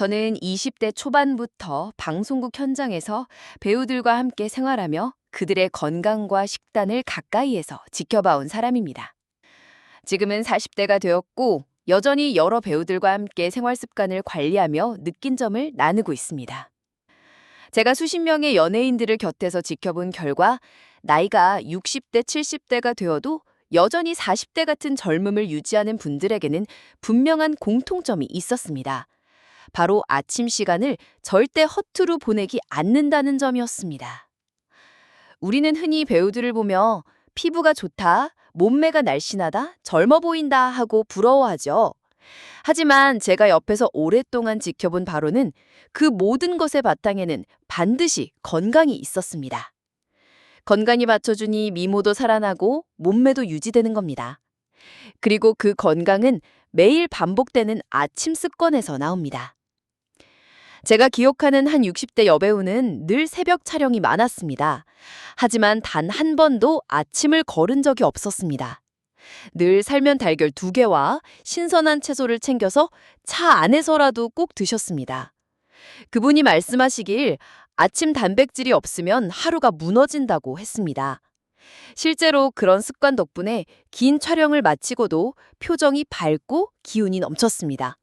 저는 20대 초반부터 방송국 현장에서 배우들과 함께 생활하며 그들의 건강과 식단을 가까이에서 지켜봐온 사람입니다. 지금은 40대가 되었고 여전히 여러 배우들과 함께 생활 습관을 관리하며 느낀 점을 나누고 있습니다. 제가 수십 명의 연예인들을 곁에서 지켜본 결과 나이가 60대, 70대가 되어도 여전히 40대 같은 젊음을 유지하는 분들에게는 분명한 공통점이 있었습니다. 바로 아침 시간을 절대 허투루 보내기 않는다는 점이었습니다. 우리는 흔히 배우들을 보며 피부가 좋다, 몸매가 날씬하다, 젊어 보인다 하고 부러워하죠. 하지만 제가 옆에서 오랫동안 지켜본 바로는 그 모든 것의 바탕에는 반드시 건강이 있었습니다. 건강이 받쳐주니 미모도 살아나고 몸매도 유지되는 겁니다. 그리고 그 건강은 매일 반복되는 아침 습관에서 나옵니다. 제가 기억하는 한 60대 여배우는 늘 새벽 촬영이 많았습니다. 하지만 단 한 번도 아침을 거른 적이 없었습니다. 늘 살면 달걀 2개와 신선한 채소를 챙겨서 차 안에서라도 꼭 드셨습니다. 그분이 말씀하시길 아침 단백질이 없으면 하루가 무너진다고 했습니다. 실제로 그런 습관 덕분에 긴 촬영을 마치고도 표정이 밝고 기운이 넘쳤습니다.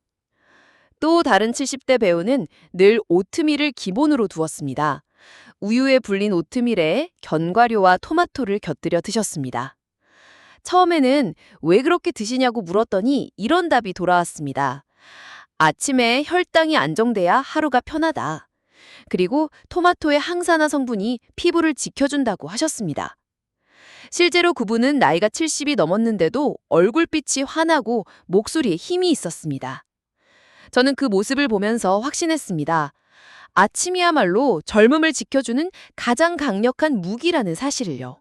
또 다른 70대 배우는 늘 오트밀을 기본으로 두었습니다. 우유에 불린 오트밀에 견과류와 토마토를 곁들여 드셨습니다. 처음에는 왜 그렇게 드시냐고 물었더니 이런 답이 돌아왔습니다. 아침에 혈당이 안정돼야 하루가 편하다. 그리고 토마토의 항산화 성분이 피부를 지켜준다고 하셨습니다. 실제로 그분은 나이가 70이 넘었는데도 얼굴빛이 환하고 목소리에 힘이 있었습니다. 저는 그 모습을 보면서 확신했습니다. 아침이야말로 젊음을 지켜주는 가장 강력한 무기라는 사실을요.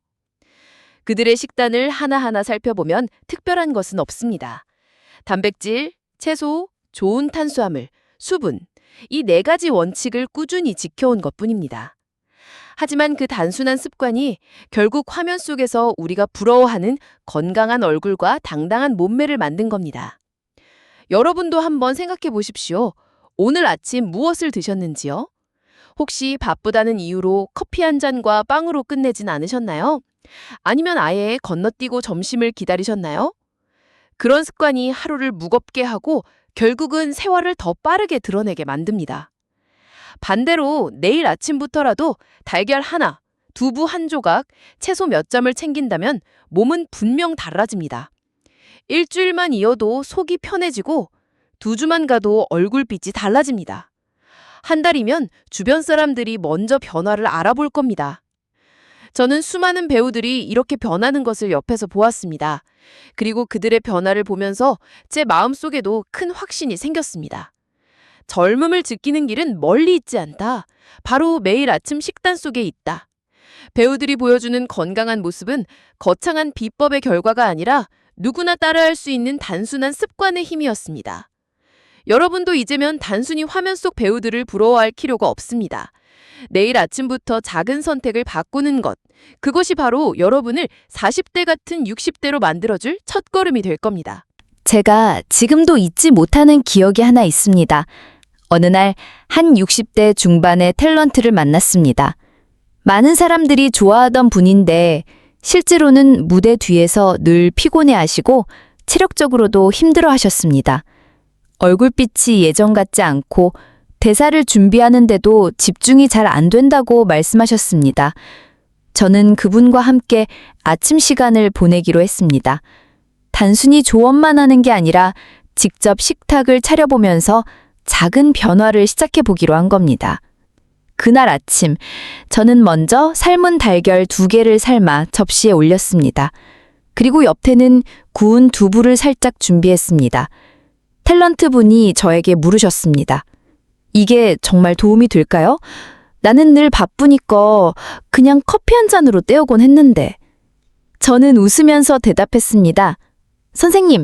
그들의 식단을 하나하나 살펴보면 특별한 것은 없습니다. 단백질, 채소, 좋은 탄수화물, 수분, 이 4가지 원칙을 꾸준히 지켜온 것뿐입니다. 하지만 그 단순한 습관이 결국 화면 속에서 우리가 부러워하는 건강한 얼굴과 당당한 몸매를 만든 겁니다. 여러분도 한번 생각해 보십시오. 오늘 아침 무엇을 드셨는지요? 혹시 바쁘다는 이유로 커피 한 잔과 빵으로 끝내진 않으셨나요? 아니면 아예 건너뛰고 점심을 기다리셨나요? 그런 습관이 하루를 무겁게 하고 결국은 세월을 더 빠르게 드러내게 만듭니다. 반대로 내일 아침부터라도 달걀 하나, 두부 한 조각, 채소 몇 점을 챙긴다면 몸은 분명 달라집니다. 일주일만 이어도 속이 편해지고 2주만 가도 얼굴빛이 달라집니다. 한 달이면 주변 사람들이 먼저 변화를 알아볼 겁니다. 저는 수많은 배우들이 이렇게 변하는 것을 옆에서 보았습니다. 그리고 그들의 변화를 보면서 제 마음속에도 큰 확신이 생겼습니다. 젊음을 지키는 길은 멀리 있지 않다. 바로 매일 아침 식단 속에 있다. 배우들이 보여주는 건강한 모습은 거창한 비법의 결과가 아니라 누구나 따라할 수 있는 단순한 습관의 힘이었습니다. 여러분도 이제면 단순히 화면 속 배우들을 부러워할 필요가 없습니다. 내일 아침부터 작은 선택을 바꾸는 것, 그것이 바로 여러분을 40대 같은 60대로 만들어줄 첫걸음이 될 겁니다. 제가 지금도 잊지 못하는 기억이 하나 있습니다. 어느 날 한 60대 중반의 탤런트를 만났습니다. 많은 사람들이 좋아하던 분인데 실제로는 무대 뒤에서 늘 피곤해하시고 체력적으로도 힘들어하셨습니다. 얼굴빛이 예전 같지 않고 대사를 준비하는데도 집중이 잘 안 된다고 말씀하셨습니다. 저는 그분과 함께 아침 시간을 보내기로 했습니다. 단순히 조언만 하는 게 아니라 직접 식탁을 차려보면서 작은 변화를 시작해 보기로 한 겁니다. 그날 아침, 저는 먼저 삶은 달걀 2개를 삶아 접시에 올렸습니다. 그리고 옆에는 구운 두부를 살짝 준비했습니다. 탤런트 분이 저에게 물으셨습니다. 이게 정말 도움이 될까요? 나는 늘 바쁘니까 그냥 커피 한 잔으로 때우곤 했는데. 저는 웃으면서 대답했습니다. 선생님,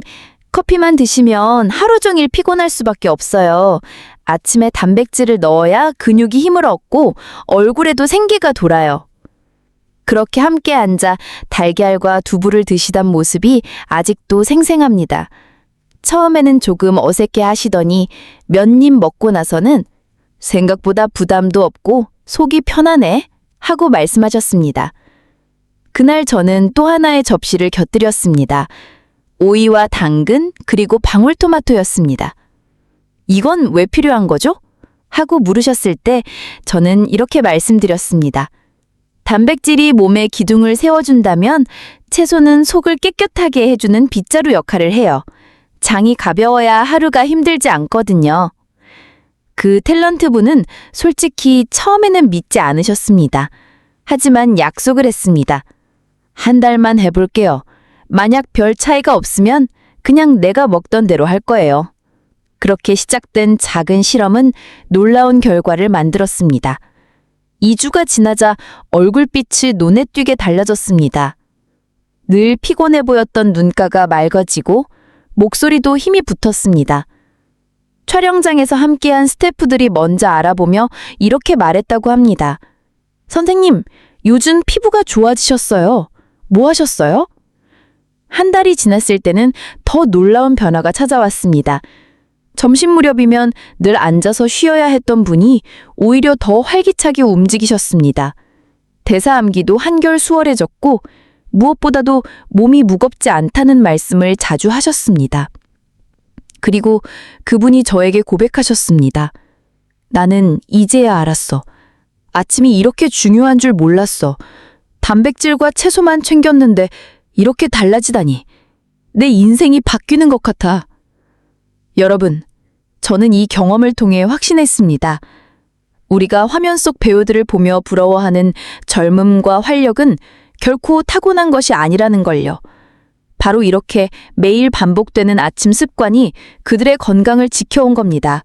커피만 드시면 하루 종일 피곤할 수밖에 없어요. 아침에 단백질을 넣어야 근육이 힘을 얻고 얼굴에도 생기가 돌아요. 그렇게 함께 앉아 달걀과 두부를 드시던 모습이 아직도 생생합니다. 처음에는 조금 어색해 하시더니 몇 입 먹고 나서는 생각보다 부담도 없고 속이 편하네 하고 말씀하셨습니다. 그날 저는 또 하나의 접시를 곁들였습니다. 오이와 당근 그리고 방울토마토였습니다. 이건 왜 필요한 거죠? 하고 물으셨을 때 저는 이렇게 말씀드렸습니다. 단백질이 몸에 기둥을 세워준다면 채소는 속을 깨끗하게 해주는 빗자루 역할을 해요. 장이 가벼워야 하루가 힘들지 않거든요. 그 탤런트분은 솔직히 처음에는 믿지 않으셨습니다. 하지만 약속을 했습니다. 한 달만 해볼게요. 만약 별 차이가 없으면 그냥 내가 먹던 대로 할 거예요. 그렇게 시작된 작은 실험은 놀라운 결과를 만들었습니다. 2주가 지나자 얼굴빛이 눈에 띄게 달라졌습니다. 늘 피곤해 보였던 눈가가 맑아지고 목소리도 힘이 붙었습니다. 촬영장에서 함께한 스태프들이 먼저 알아보며 이렇게 말했다고 합니다. 선생님, 요즘 피부가 좋아지셨어요. 뭐 하셨어요? 한 달이 지났을 때는 더 놀라운 변화가 찾아왔습니다. 점심 무렵이면 늘 앉아서 쉬어야 했던 분이 오히려 더 활기차게 움직이셨습니다. 대사암기도 한결 수월해졌고 무엇보다도 몸이 무겁지 않다는 말씀을 자주 하셨습니다. 그리고 그분이 저에게 고백하셨습니다. 나는 이제야 알았어. 아침이 이렇게 중요한 줄 몰랐어. 단백질과 채소만 챙겼는데 이렇게 달라지다니. 내 인생이 바뀌는 것 같아. 여러분, 저는 이 경험을 통해 확신했습니다. 우리가 화면 속 배우들을 보며 부러워하는 젊음과 활력은 결코 타고난 것이 아니라는 걸요. 바로 이렇게 매일 반복되는 아침 습관이 그들의 건강을 지켜온 겁니다.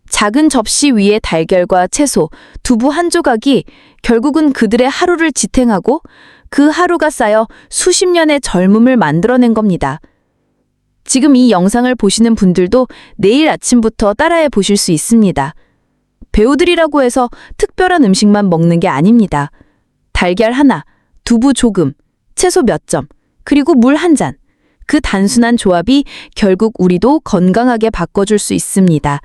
작은 접시 위에 달걀과 채소, 두부 한 조각이 결국은 그들의 하루를 지탱하고 그 하루가 쌓여 수십 년의 젊음을 만들어낸 겁니다. 지금 이 영상을 보시는 분들도 내일 아침부터 따라해 보실 수 있습니다. 배우들이라고 해서 특별한 음식만 먹는 게 아닙니다. 달걀 하나, 두부 조금, 채소 몇 점, 그리고 물 한 잔. 그 단순한 조합이 결국 우리도 건강하게 바꿔줄 수 있습니다.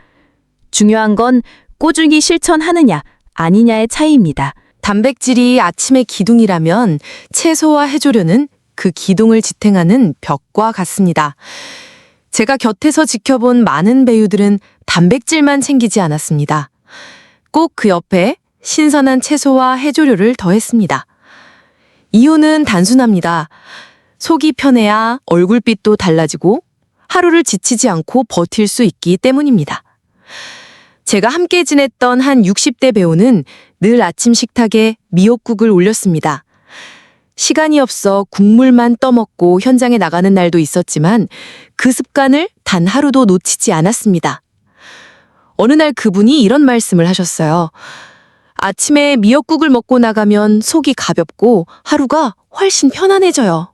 중요한 건 꾸준히 실천하느냐, 아니냐의 차이입니다. 단백질이 아침의 기둥이라면 채소와 해조류는 그 기둥을 지탱하는 벽과 같습니다. 제가 곁에서 지켜본 많은 배우들은 단백질만 챙기지 않았습니다. 꼭 그 옆에 신선한 채소와 해조류를 더했습니다. 이유는 단순합니다. 속이 편해야 얼굴빛도 달라지고 하루를 지치지 않고 버틸 수 있기 때문입니다. 제가 함께 지냈던 한 60대 배우는 늘 아침 식탁에 미역국을 올렸습니다. 시간이 없어 국물만 떠먹고 현장에 나가는 날도 있었지만 그 습관을 단 하루도 놓치지 않았습니다. 어느 날 그분이 이런 말씀을 하셨어요. 아침에 미역국을 먹고 나가면 속이 가볍고 하루가 훨씬 편안해져요.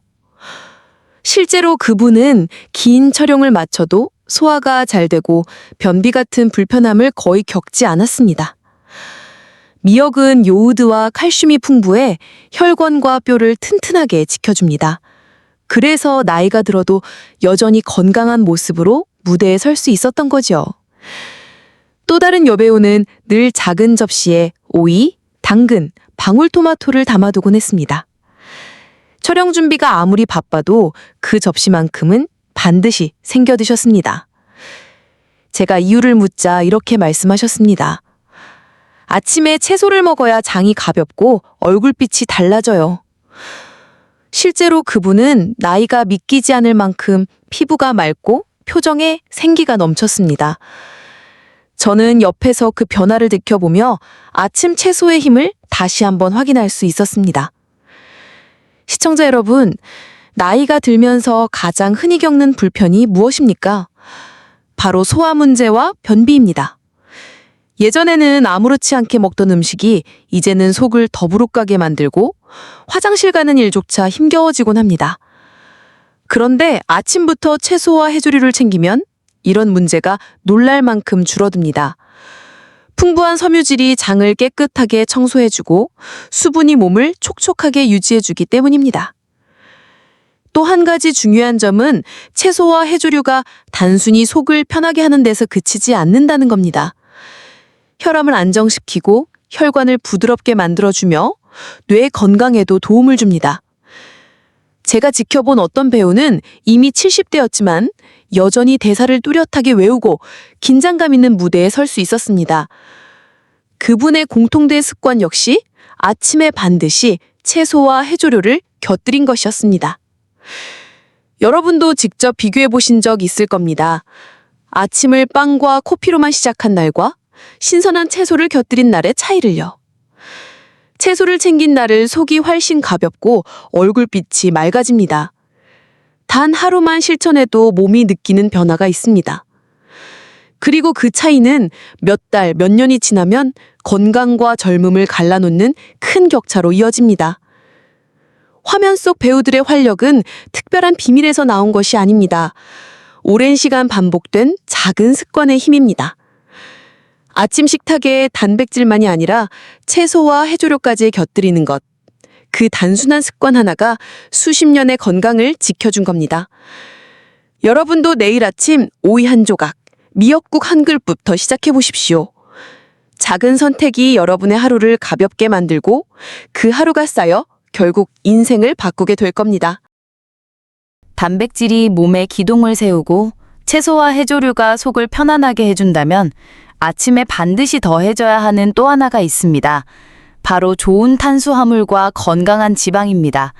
실제로 그분은 긴 촬영을 마쳐도 소화가 잘 되고 변비 같은 불편함을 거의 겪지 않았습니다. 미역은 요오드와 칼슘이 풍부해 혈관과 뼈를 튼튼하게 지켜줍니다. 그래서 나이가 들어도 여전히 건강한 모습으로 무대에 설 수 있었던 거죠. 또 다른 여배우는 늘 작은 접시에 오이, 당근, 방울토마토를 담아두곤 했습니다. 촬영 준비가 아무리 바빠도 그 접시만큼은 반드시 챙겨 드셨습니다. 제가 이유를 묻자 이렇게 말씀하셨습니다. 아침에 채소를 먹어야 장이 가볍고 얼굴빛이 달라져요. 실제로 그분은 나이가 믿기지 않을 만큼 피부가 맑고 표정에 생기가 넘쳤습니다. 저는 옆에서 그 변화를 느껴보며 아침 채소의 힘을 다시 한번 확인할 수 있었습니다. 시청자 여러분, 나이가 들면서 가장 흔히 겪는 불편이 무엇입니까? 바로 소화 문제와 변비입니다. 예전에는 아무렇지 않게 먹던 음식이 이제는 속을 더부룩하게 만들고 화장실 가는 일조차 힘겨워지곤 합니다. 그런데 아침부터 채소와 해조류를 챙기면 이런 문제가 놀랄 만큼 줄어듭니다. 풍부한 섬유질이 장을 깨끗하게 청소해주고 수분이 몸을 촉촉하게 유지해주기 때문입니다. 또 한 가지 중요한 점은 채소와 해조류가 단순히 속을 편하게 하는 데서 그치지 않는다는 겁니다. 혈압을 안정시키고 혈관을 부드럽게 만들어주며 뇌 건강에도 도움을 줍니다. 제가 지켜본 어떤 배우는 이미 70대였지만 여전히 대사를 뚜렷하게 외우고 긴장감 있는 무대에 설 수 있었습니다. 그분의 공통된 습관 역시 아침에 반드시 채소와 해조류를 곁들인 것이었습니다. 여러분도 직접 비교해 보신 적 있을 겁니다. 아침을 빵과 커피로만 시작한 날과 신선한 채소를 곁들인 날의 차이를요. 채소를 챙긴 날은 속이 훨씬 가볍고 얼굴빛이 맑아집니다. 단 하루만 실천해도 몸이 느끼는 변화가 있습니다. 그리고 그 차이는 몇 달, 몇 년이 지나면 건강과 젊음을 갈라놓는 큰 격차로 이어집니다. 화면 속 배우들의 활력은 특별한 비밀에서 나온 것이 아닙니다. 오랜 시간 반복된 작은 습관의 힘입니다. 아침 식탁에 단백질만이 아니라 채소와 해조류까지 곁들이는 것. 그 단순한 습관 하나가 수십 년의 건강을 지켜준 겁니다. 여러분도 내일 아침 오이 한 조각, 미역국 한 그릇부터 시작해 보십시오. 작은 선택이 여러분의 하루를 가볍게 만들고 그 하루가 쌓여 결국 인생을 바꾸게 될 겁니다. 단백질이 몸에 기동을 세우고 채소와 해조류가 속을 편안하게 해준다면 아침에 반드시 더해져야 하는 또 하나가 있습니다. 바로 좋은 탄수화물과 건강한 지방입니다.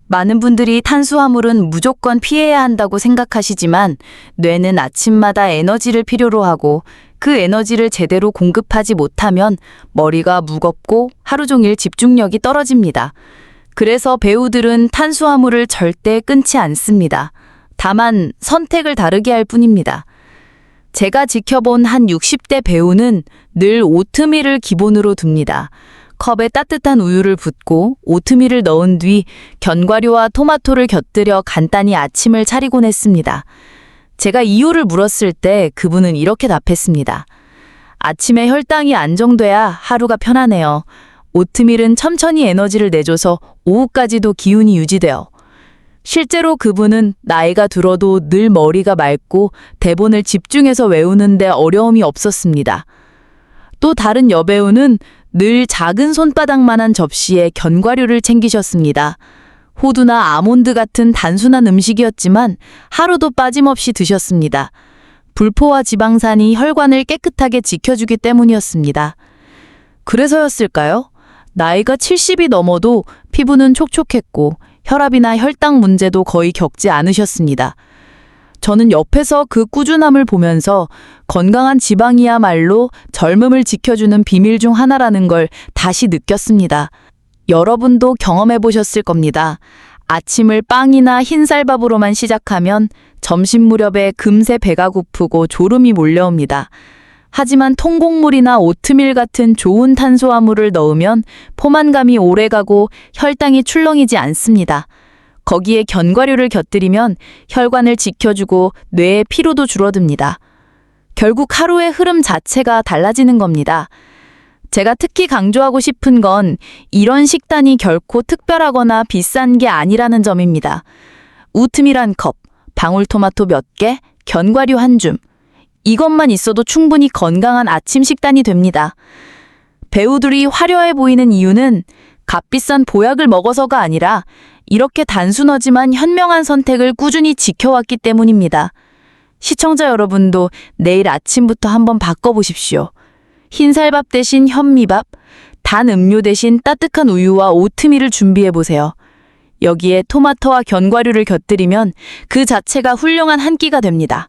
많은 분들이 탄수화물은 무조건 피해야 한다고 생각하시지만 뇌는 아침마다 에너지를 필요로 하고 그 에너지를 제대로 공급하지 못하면 머리가 무겁고 하루 종일 집중력이 떨어집니다. 그래서 배우들은 탄수화물을 절대 끊지 않습니다. 다만 선택을 다르게 할 뿐입니다. 제가 지켜본 한 60대 배우는 늘 오트밀을 기본으로 둡니다. 컵에 따뜻한 우유를 붓고 오트밀을 넣은 뒤 견과류와 토마토를 곁들여 간단히 아침을 차리곤 했습니다. 제가 이유를 물었을 때 그분은 이렇게 답했습니다. 아침에 혈당이 안정돼야 하루가 편하네요. 오트밀은 천천히 에너지를 내줘서 오후까지도 기운이 유지돼요. 실제로 그분은 나이가 들어도 늘 머리가 맑고 대본을 집중해서 외우는데 어려움이 없었습니다. 또 다른 여배우는 늘 작은 손바닥만한 접시에 견과류를 챙기셨습니다. 호두나 아몬드 같은 단순한 음식이었지만 하루도 빠짐없이 드셨습니다. 불포화 지방산이 혈관을 깨끗하게 지켜주기 때문이었습니다. 그래서였을까요? 나이가 70이 넘어도 피부는 촉촉했고 혈압이나 혈당 문제도 거의 겪지 않으셨습니다. 저는 옆에서 그 꾸준함을 보면서 건강한 지방이야말로 젊음을 지켜주는 비밀 중 하나라는 걸 다시 느꼈습니다. 여러분도 경험해 보셨을 겁니다. 아침을 빵이나 흰쌀밥으로만 시작하면 점심 무렵에 금세 배가 고프고 졸음이 몰려옵니다. 하지만 통곡물이나 오트밀 같은 좋은 탄수화물을 넣으면 포만감이 오래가고 혈당이 출렁이지 않습니다. 거기에 견과류를 곁들이면 혈관을 지켜주고 뇌의 피로도 줄어듭니다. 결국 하루의 흐름 자체가 달라지는 겁니다. 제가 특히 강조하고 싶은 건 이런 식단이 결코 특별하거나 비싼 게 아니라는 점입니다. 오트밀 한 컵, 방울토마토 몇 개, 견과류 한 줌. 이것만 있어도 충분히 건강한 아침 식단이 됩니다. 배우들이 화려해 보이는 이유는 값비싼 보약을 먹어서가 아니라 이렇게 단순하지만 현명한 선택을 꾸준히 지켜왔기 때문입니다. 시청자 여러분도 내일 아침부터 한번 바꿔보십시오. 흰쌀밥 대신 현미밥, 단 음료 대신 따뜻한 우유와 오트밀을 준비해보세요. 여기에 토마토와 견과류를 곁들이면 그 자체가 훌륭한 한 끼가 됩니다.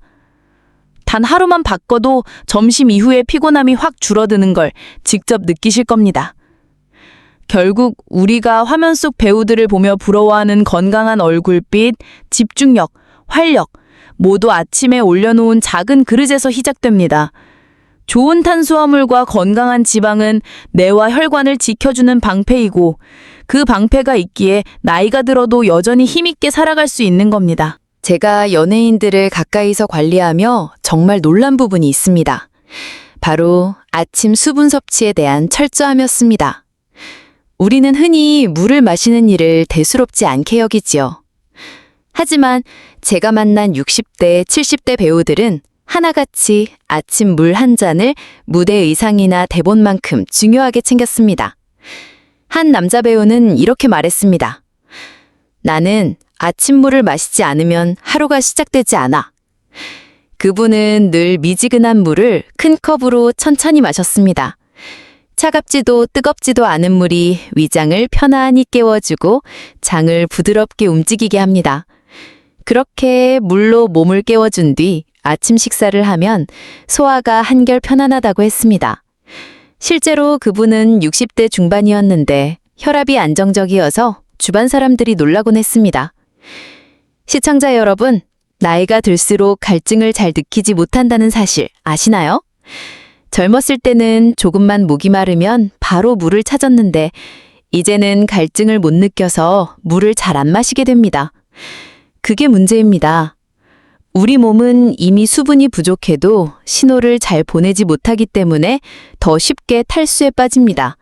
단 하루만 바꿔도 점심 이후에 피곤함이 확 줄어드는 걸 직접 느끼실 겁니다. 결국 우리가 화면 속 배우들을 보며 부러워하는 건강한 얼굴빛, 집중력, 활력, 모두 아침에 올려놓은 작은 그릇에서 시작됩니다. 좋은 탄수화물과 건강한 지방은 뇌와 혈관을 지켜주는 방패이고 그 방패가 있기에 나이가 들어도 여전히 힘있게 살아갈 수 있는 겁니다. 제가 연예인들을 가까이서 관리하며 정말 놀란 부분이 있습니다. 바로 아침 수분 섭취에 대한 철저함이었습니다. 우리는 흔히 물을 마시는 일을 대수롭지 않게 여기지요. 하지만 제가 만난 60대, 70대 배우들은 하나같이 아침 물 한 잔을 무대 의상이나 대본만큼 중요하게 챙겼습니다. 한 남자 배우는 이렇게 말했습니다. 나는 아침물을 마시지 않으면 하루가 시작되지 않아. 그분은 늘 미지근한 물을 큰 컵으로 천천히 마셨습니다. 차갑지도 뜨겁지도 않은 물이 위장을 편안히 깨워주고 장을 부드럽게 움직이게 합니다. 그렇게 물로 몸을 깨워준 뒤 아침 식사를 하면 소화가 한결 편안하다고 했습니다. 실제로 그분은 60대 중반이었는데 혈압이 안정적이어서 주변 사람들이 놀라곤 했습니다. 시청자 여러분, 나이가 들수록 갈증을 잘 느끼지 못한다는 사실 아시나요? 젊었을 때는 조금만 목이 마르면 바로 물을 찾았는데 이제는 갈증을 못 느껴서 물을 잘 안 마시게 됩니다. 그게 문제입니다. 우리 몸은 이미 수분이 부족해도 신호를 잘 보내지 못하기 때문에 더 쉽게 탈수에 빠집니다.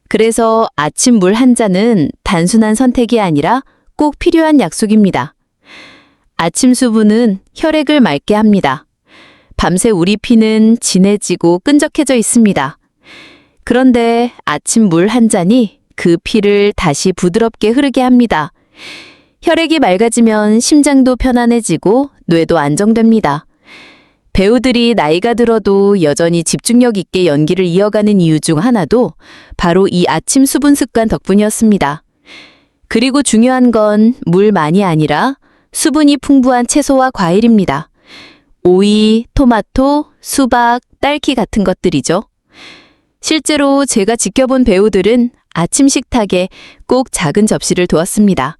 그래서 아침 물 한 잔은 단순한 선택이 아니라 꼭 필요한 약속입니다. 아침 수분은 혈액을 맑게 합니다. 밤새 우리 피는 진해지고 끈적해져 있습니다. 그런데 아침 물 한 잔이 그 피를 다시 부드럽게 흐르게 합니다. 혈액이 맑아지면 심장도 편안해지고 뇌도 안정됩니다. 배우들이 나이가 들어도 여전히 집중력 있게 연기를 이어가는 이유 중 하나도 바로 이 아침 수분 습관 덕분이었습니다. 그리고 중요한 건 물만이 아니라 수분이 풍부한 채소와 과일입니다. 오이, 토마토, 수박, 딸기 같은 것들이죠. 실제로 제가 지켜본 배우들은 아침 식탁에 꼭 작은 접시를 두었습니다.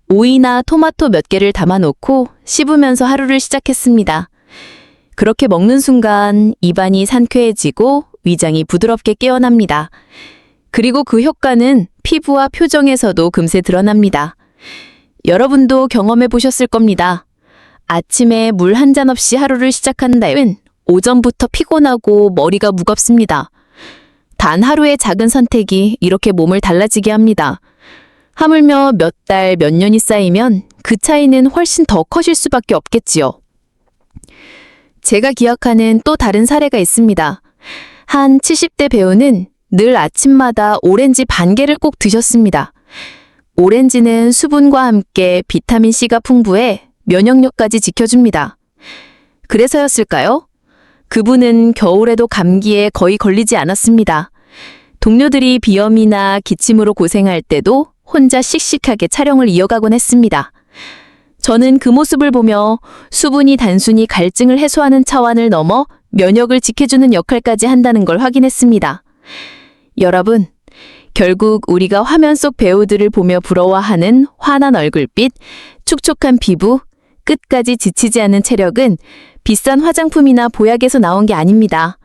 오이나 토마토 몇 개를 담아놓고 씹으면서 하루를 시작했습니다. 그렇게 먹는 순간 입안이 상쾌해지고 위장이 부드럽게 깨어납니다. 그리고 그 효과는 피부와 표정에서도 금세 드러납니다. 여러분도 경험해 보셨을 겁니다. 아침에 물 한 잔 없이 하루를 시작하는 날은 오전부터 피곤하고 머리가 무겁습니다. 단 하루의 작은 선택이 이렇게 몸을 달라지게 합니다. 하물며 몇 달, 몇 년이 쌓이면 그 차이는 훨씬 더 커질 수밖에 없겠지요. 제가 기억하는 또 다른 사례가 있습니다. 한 70대 배우는 늘 아침마다 오렌지 반 개를 꼭 드셨습니다. 오렌지는 수분과 함께 비타민C가 풍부해 면역력까지 지켜줍니다. 그래서였을까요? 그분은 겨울에도 감기에 거의 걸리지 않았습니다. 동료들이 비염이나 기침으로 고생할 때도 혼자 씩씩하게 촬영을 이어가곤 했습니다. 저는 그 모습을 보며 수분이 단순히 갈증을 해소하는 차원을 넘어 면역을 지켜주는 역할까지 한다는 걸 확인했습니다. 여러분, 결국 우리가 화면 속 배우들을 보며 부러워하는 환한 얼굴빛, 촉촉한 피부, 끝까지 지치지 않는 체력은 비싼 화장품이나 보약에서 나온 게 아닙니다.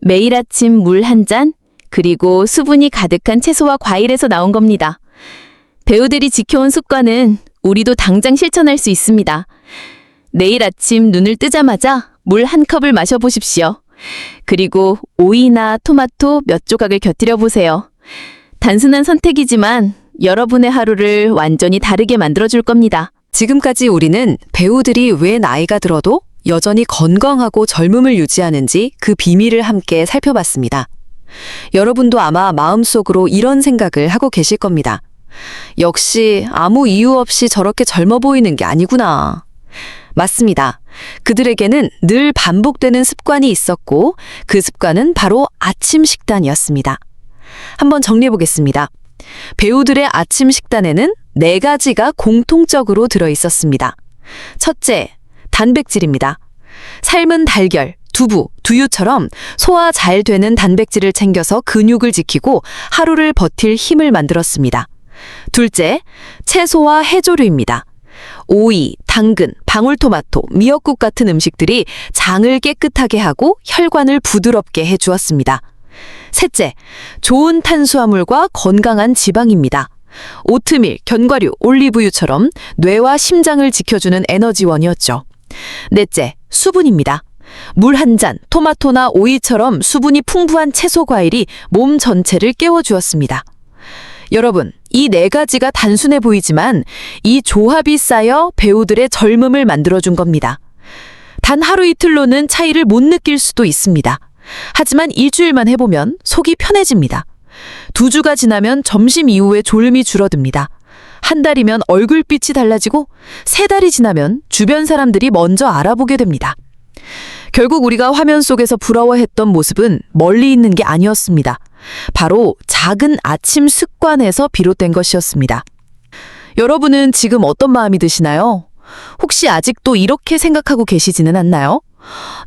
매일 아침 물 한 잔, 그리고 수분이 가득한 채소와 과일에서 나온 겁니다. 배우들이 지켜온 습관은 우리도 당장 실천할 수 있습니다. 내일 아침 눈을 뜨자마자 물 한 컵을 마셔보십시오. 그리고 오이나 토마토 몇 조각을 곁들여 보세요. 단순한 선택이지만 여러분의 하루를 완전히 다르게 만들어줄 겁니다. 지금까지 우리는 배우들이 왜 나이가 들어도 여전히 건강하고 젊음을 유지하는지 그 비밀을 함께 살펴봤습니다. 여러분도 아마 마음속으로 이런 생각을 하고 계실 겁니다. 역시 아무 이유 없이 저렇게 젊어 보이는 게 아니구나. 맞습니다. 그들에게는 늘 반복되는 습관이 있었고 그 습관은 바로 아침 식단이었습니다. 한번 정리해 보겠습니다. 배우들의 아침 식단에는 4가지가 공통적으로 들어 있었습니다. 첫째, 단백질입니다. 삶은 달걀, 두부, 두유처럼 소화 잘 되는 단백질을 챙겨서 근육을 지키고 하루를 버틸 힘을 만들었습니다. 둘째, 채소와 해조류입니다. 오이, 당근, 방울토마토, 미역국 같은 음식들이 장을 깨끗하게 하고 혈관을 부드럽게 해주었습니다. 셋째, 좋은 탄수화물과 건강한 지방입니다. 오트밀, 견과류, 올리브유처럼 뇌와 심장을 지켜주는 에너지원이었죠. 넷째, 수분입니다. 물 한 잔, 토마토나 오이처럼 수분이 풍부한 채소 과일이 몸 전체를 깨워주었습니다. 여러분, 이 네 가지가 단순해 보이지만 이 조합이 쌓여 배우들의 젊음을 만들어준 겁니다. 단 하루 이틀로는 차이를 못 느낄 수도 있습니다. 하지만 일주일만 해보면 속이 편해집니다. 2주가 지나면 점심 이후에 졸음이 줄어듭니다. 한 달이면 얼굴빛이 달라지고 3달이 지나면 주변 사람들이 먼저 알아보게 됩니다. 결국 우리가 화면 속에서 부러워했던 모습은 멀리 있는 게 아니었습니다. 바로 작은 아침 습관에서 비롯된 것이었습니다. 여러분은 지금 어떤 마음이 드시나요? 혹시 아직도 이렇게 생각하고 계시지는 않나요?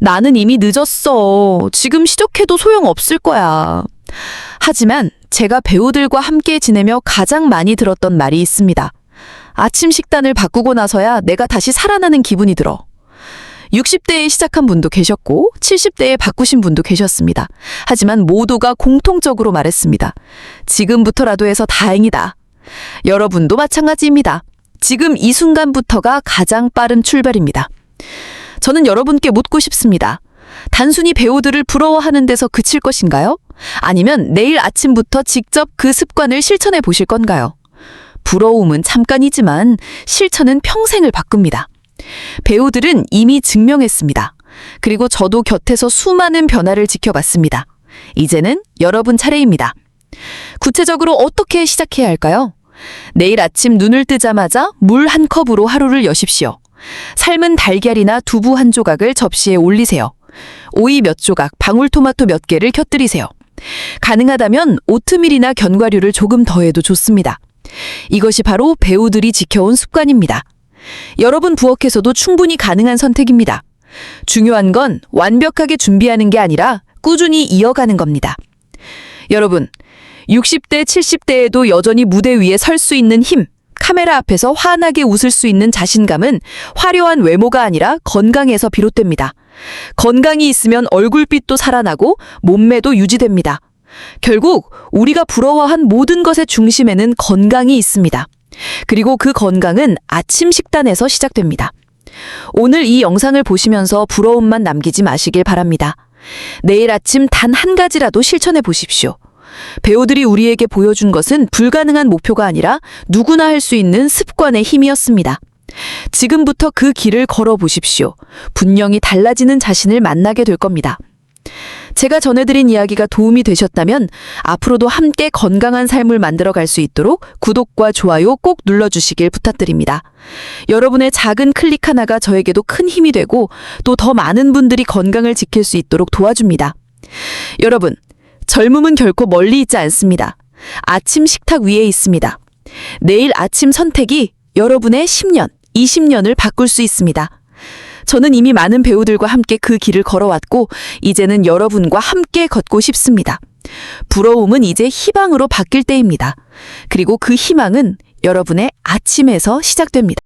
나는 이미 늦었어. 지금 시작해도 소용없을 거야. 하지만 제가 배우들과 함께 지내며 가장 많이 들었던 말이 있습니다. 아침 식단을 바꾸고 나서야 내가 다시 살아나는 기분이 들어. 60대에 시작한 분도 계셨고 70대에 바꾸신 분도 계셨습니다. 하지만 모두가 공통적으로 말했습니다. 지금부터라도 해서 다행이다. 여러분도 마찬가지입니다. 지금 이 순간부터가 가장 빠른 출발입니다. 저는 여러분께 묻고 싶습니다. 단순히 배우들을 부러워하는 데서 그칠 것인가요? 아니면 내일 아침부터 직접 그 습관을 실천해 보실 건가요? 부러움은 잠깐이지만 실천은 평생을 바꿉니다. 배우들은 이미 증명했습니다. 그리고 저도 곁에서 수많은 변화를 지켜봤습니다. 이제는 여러분 차례입니다. 구체적으로 어떻게 시작해야 할까요? 내일 아침 눈을 뜨자마자 물 한 컵으로 하루를 여십시오. 삶은 달걀이나 두부 한 조각을 접시에 올리세요. 오이 몇 조각, 방울토마토 몇 개를 곁들이세요. 가능하다면 오트밀이나 견과류를 조금 더해도 좋습니다. 이것이 바로 배우들이 지켜온 습관입니다. 여러분 부엌에서도 충분히 가능한 선택입니다. 중요한 건 완벽하게 준비하는 게 아니라 꾸준히 이어가는 겁니다. 여러분, 60대, 70대에도 여전히 무대 위에 설 수 있는 힘, 카메라 앞에서 환하게 웃을 수 있는 자신감은 화려한 외모가 아니라 건강에서 비롯됩니다. 건강이 있으면 얼굴빛도 살아나고 몸매도 유지됩니다. 결국 우리가 부러워한 모든 것의 중심에는 건강이 있습니다. 그리고 그 건강은 아침 식단에서 시작됩니다. 오늘 이 영상을 보시면서 부러움만 남기지 마시길 바랍니다. 내일 아침 단 한 가지라도 실천해 보십시오. 배우들이 우리에게 보여준 것은 불가능한 목표가 아니라 누구나 할 수 있는 습관의 힘이었습니다. 지금부터 그 길을 걸어보십시오. 분명히 달라지는 자신을 만나게 될 겁니다. 제가 전해드린 이야기가 도움이 되셨다면 앞으로도 함께 건강한 삶을 만들어갈 수 있도록 구독과 좋아요 꼭 눌러주시길 부탁드립니다. 여러분의 작은 클릭 하나가 저에게도 큰 힘이 되고 또 더 많은 분들이 건강을 지킬 수 있도록 도와줍니다. 여러분, 젊음은 결코 멀리 있지 않습니다. 아침 식탁 위에 있습니다. 내일 아침 선택이 여러분의 10년, 20년을 바꿀 수 있습니다. 저는 이미 많은 배우들과 함께 그 길을 걸어왔고 이제는 여러분과 함께 걷고 싶습니다. 부러움은 이제 희망으로 바뀔 때입니다. 그리고 그 희망은 여러분의 아침에서 시작됩니다.